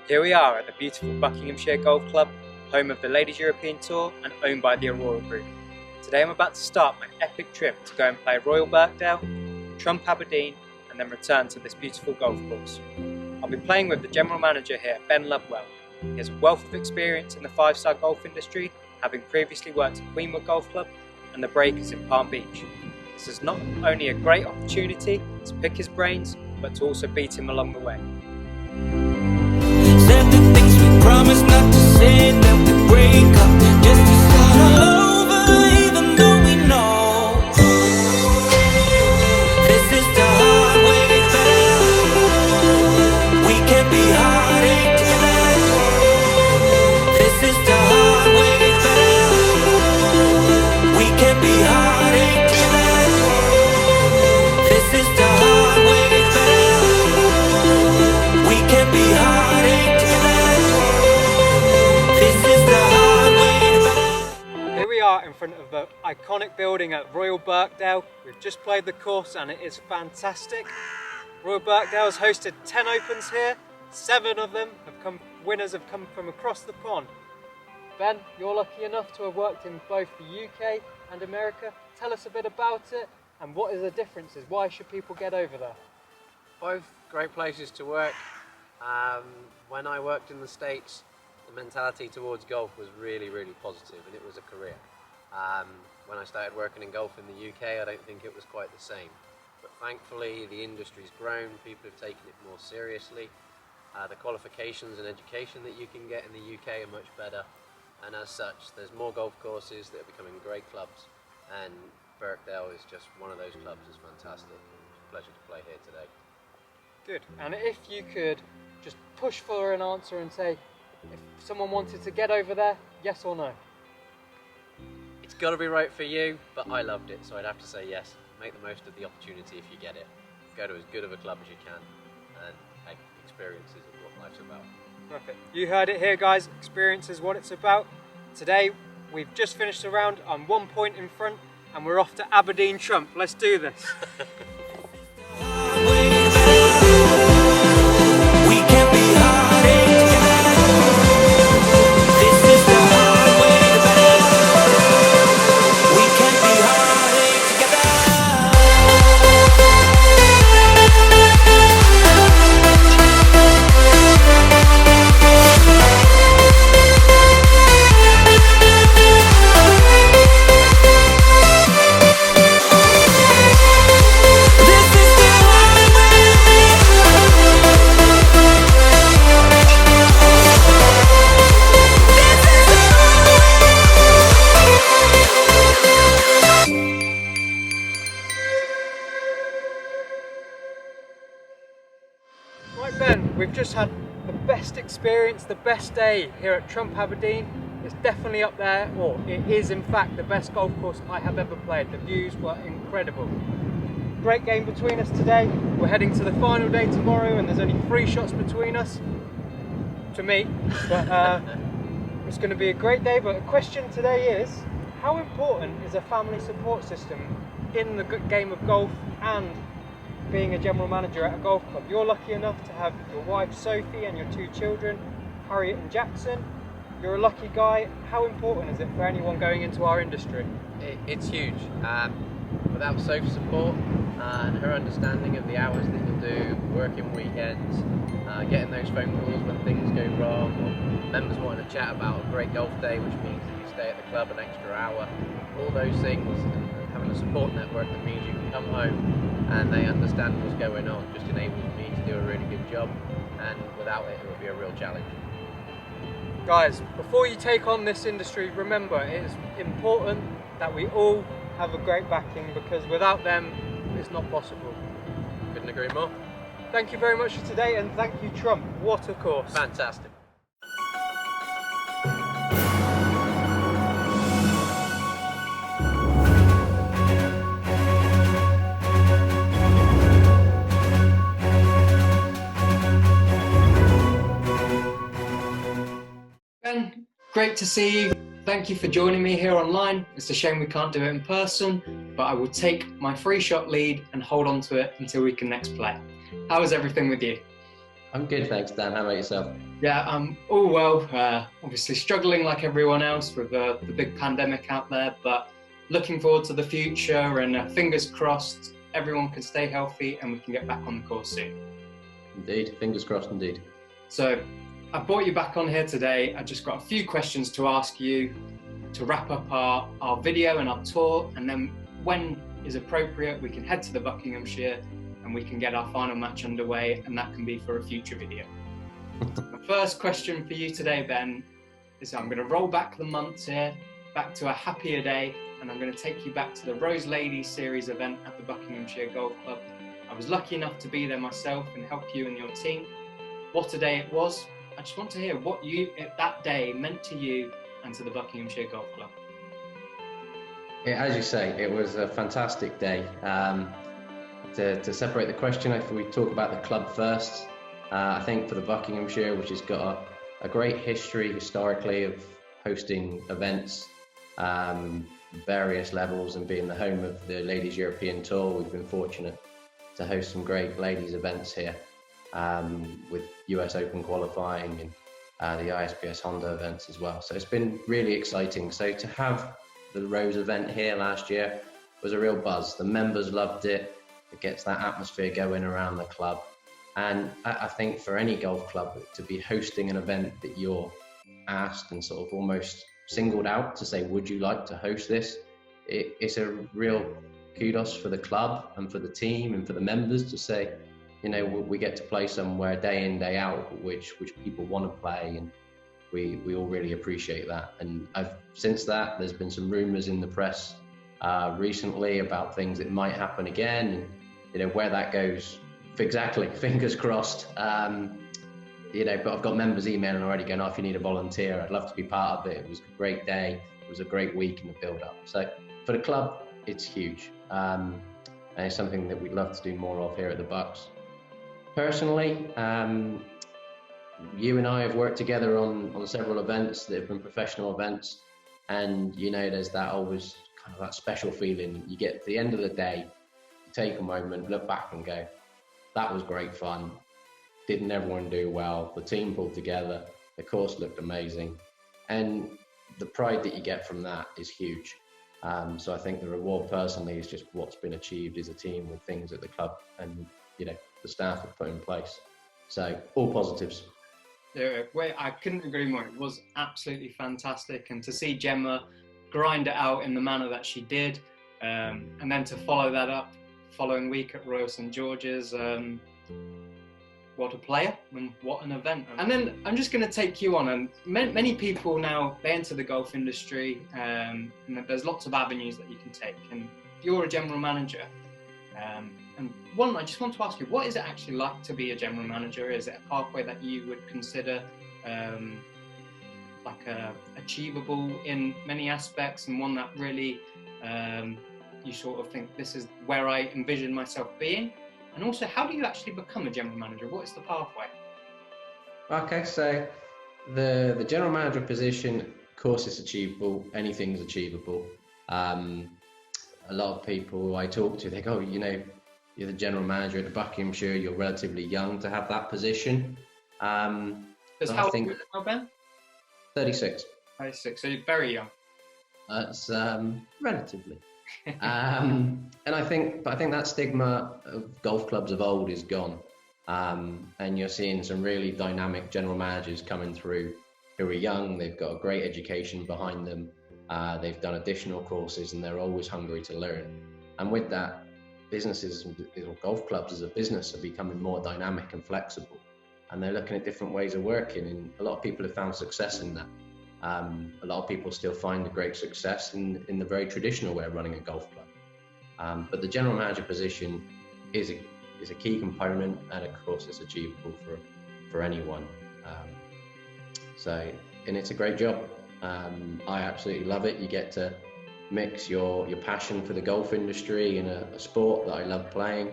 Here we are at the beautiful Buckinghamshire Golf Club, home of the Ladies European Tour and owned by the Aurora Group. Today I'm about to start my epic trip to go and play Royal Birkdale, Trump Aberdeen and then return to this beautiful golf course. I'll be playing with the General Manager here, Ben Ludwell. He has a wealth of experience in the five-star golf industry, having previously worked at Queenwood Golf Club and the Breakers in Palm Beach. This is not only a great opportunity to pick his brains, but to also beat him along the way. Promise not to say that we break up, just to start all over, even though we know this is the hard way back. We can be heartache together. This is the hard way back. We can be heartache together. This is the hard way back. We can be heartache together. In front of the iconic building at Royal Birkdale. We've just played the course and it is fantastic. Royal Birkdale has hosted 10 Opens here. 7 of them winners have come from across the pond. Ben, you're lucky enough to have worked in both the UK and America. Tell us a bit about it and what is the differences? Why should people get over there? Both great places to work. When I worked in the States, the mentality towards golf was really positive and it was a career. When I started working in golf in the UK, I don't think it was quite the same. But thankfully, the industry's grown, people have taken it more seriously. The qualifications and education that you can get in the UK are much better. And as such, there's more golf courses that are becoming great clubs. And Birkdale is just one of those clubs. It's fantastic. It's a pleasure to play here today. Good. And if you could just push for an answer and say, if someone wanted to get over there, yes or no? It's got to be right for you, but I loved it, so I'd have to say yes. Make the most of the opportunity if you get it. Go to as good of a club as you can, and hey, experience is what life's about. Perfect. You heard it here, guys. Experience is what it's about. Today, we've just finished the round. I'm 1 point in front, and we're off to Aberdeen Trump. Let's do this. Right Ben, we've just had the best experience, the best day here at Trump Aberdeen. It's definitely up there, or it is in fact the best golf course I have ever played. The views were incredible. Great game between us today. We're heading to the final day tomorrow and there's only 3 shots between us, to me. But it's going to be a great day. But the question today is, how important is a family support system in the game of golf and being a general manager at a golf club? You're lucky enough to have your wife Sophie and your 2 children, Harriet and Jackson. You're a lucky guy. How important is it for anyone going into our industry? It's huge. Without Sophie's support and her understanding of the hours that you do, working weekends, getting those phone calls when things go wrong, or members wanting to chat about a great golf day, which means that you stay at the club an extra hour, all those things, and having a support network that means you can come home and they understand what's going on, just enables me to do a really good job, and without it, it would be a real challenge. Guys, before you take on this industry, remember it is important that we all have a great backing, because without them, it's not possible. Couldn't agree more. Thank you very much for today, and thank you Trump. What a course. Fantastic. Ben, great to see you. thank you for joining me here online. It's a shame we can't do it in person, but I will take my 3-shot lead and hold on to it until we can next play. How is everything with you? I'm good, thanks, Dan. How about yourself? Yeah, all well. Obviously struggling like everyone else with the big pandemic out there, but looking forward to the future, and fingers crossed everyone can stay healthy and we can get back on the course soon. Indeed, fingers crossed indeed. So I brought you back on here today. I just got a few questions to ask you to wrap up our video and our tour, and then when is appropriate we can head to the Buckinghamshire and we can get our final match underway, and that can be for a future video. The first question for you today, Ben, is I'm going to roll back the months here, back to a happier day, and I'm going to take you back to the Rose Ladies Series event at the Buckinghamshire Golf Club. I was lucky enough to be there myself and help you and your team. What a day it was. I just want to hear what that day meant to you and to the Buckinghamshire Golf Club. Yeah, as you say, it was a fantastic day. To separate the question, if we talk about the club first, I think for the Buckinghamshire, which has got a great history historically of hosting events, various levels, and being the home of the Ladies European Tour, we've been fortunate to host some great ladies events here, with US Open qualifying and the ISPS Honda events as well. So it's been really exciting. So to have the Rose event here last year was a real buzz. The members loved it. It gets that atmosphere going around the club. And I think for any golf club to be hosting an event that you're asked and sort of almost singled out to say, would you like to host this? It's a real kudos for the club and for the team and for the members to say, you know, we get to play somewhere day in, day out, which people want to play, and we all really appreciate that. And since that, there's been some rumours in the press recently about things that might happen again, and you know where that goes. Exactly, fingers crossed. You know, but I've got members emailing already going, oh, if you need a volunteer, I'd love to be part of it. It was a great day. It was a great week in the build-up. So for the club, it's huge, and it's something that we'd love to do more of here at the Bucks. Personally, you and I have worked together on several events that have been professional events, and you know, there's that always kind of that special feeling. You get to the end of the day, you take a moment, look back and go, that was great fun. Didn't everyone do well? The team pulled together. The course looked amazing. And the pride that you get from that is huge. So I think the reward personally is just what's been achieved as a team with things that the club and, you know, the staff have put in place. So all positives. Yeah, I couldn't agree more. It was absolutely fantastic. And to see Gemma grind it out in the manner that she did, and then to follow that up following week at Royal St George's, what a player and what an event. And then I'm just going to take you on, and many people now, they enter the golf industry, and there's lots of avenues that you can take, and you're a general manager, and one, I just want to ask you, what is it actually like to be a general manager? Is it a pathway that you would consider achievable in many aspects, and one that really you sort of think, this is where I envision myself being? And also, how do you actually become a general manager? What is the pathway? Okay, so the general manager position, of course, is achievable. Anything's achievable. A lot of people I talk to, they go, you know, you're the general manager at the Buckinghamshire, you're relatively young to have that position. Because how old are you now, Ben? 36. 36, so you're very young. That's relatively. And I think that stigma of golf clubs of old is gone, and you're seeing some really dynamic general managers coming through who are young. They've got a great education behind them, they've done additional courses, and they're always hungry to learn. And with that, businesses or golf clubs as a business are becoming more dynamic and flexible, and they're looking at different ways of working, and a lot of people have found success in that. A lot of people still find a great success in the very traditional way of running a golf club. But the general manager position is a key component, and of course it's achievable for anyone. And it's a great job. I absolutely love it. You get to mix your passion for the golf industry in a sport that I love playing.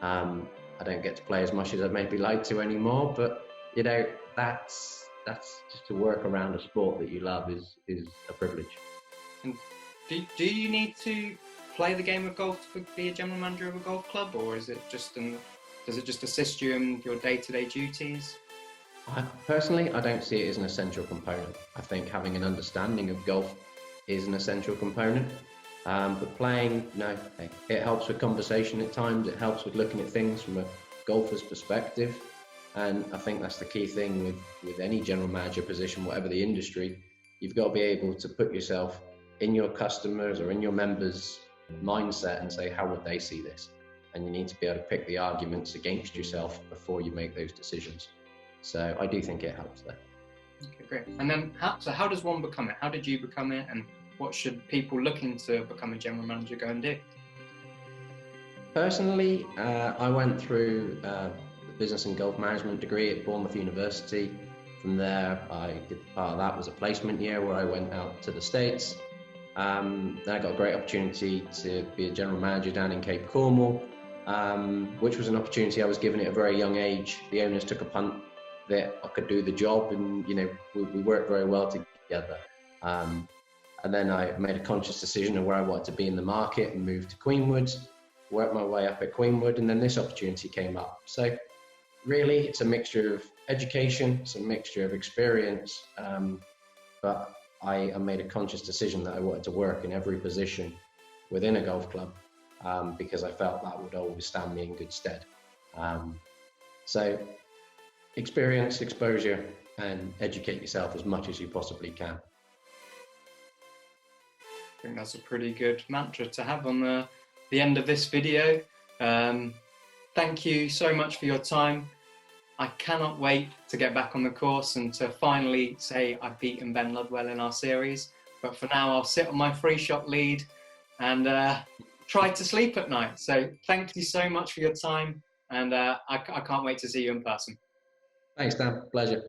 I don't get to play as much as I'd maybe like to anymore, but you know, that's that's just to work around a sport that you love is a privilege. And do you need to play the game of golf to be a general manager of a golf club, or is it just does it just assist you in your day-to-day duties? Personally, I don't see it as an essential component. I think having an understanding of golf is an essential component. But playing, no, it helps with conversation at times. It helps with looking at things from a golfer's perspective. And I think that's the key thing with any general manager position, whatever the industry. You've got to be able to put yourself in your customers or in your members' mindset and say, how would they see this? And you need to be able to pick the arguments against yourself before you make those decisions. So I do think it helps there. Okay, great. And then, how does one become it? How did you become it? And what should people looking to become a general manager go and do? Personally, I went through the business and golf management degree at Bournemouth University. From there, I did part of that was a placement year where I went out to the States. Then I got a great opportunity to be a general manager down in Cape Cornwall, which was an opportunity I was given at a very young age. The owners took a punt that I could do the job, and we worked very well together. And then I made a conscious decision of where I wanted to be in the market and moved to Queenwood, worked my way up at Queenwood, and then this opportunity came up. So really, it's a mixture of education, it's a mixture of experience, but I made a conscious decision that I wanted to work in every position within a golf club because I felt that would always stand me in good stead. So experience, exposure, and educate yourself as much as you possibly can. I think that's a pretty good mantra to have on the end of this video. Thank you so much for your time. I cannot wait to get back on the course and to finally say I've beaten Ben Ludwell in our series. But for now, I'll sit on my free shot lead and try to sleep at night. So thank you so much for your time, and I can't wait to see you in person. Thanks, Dan. Pleasure.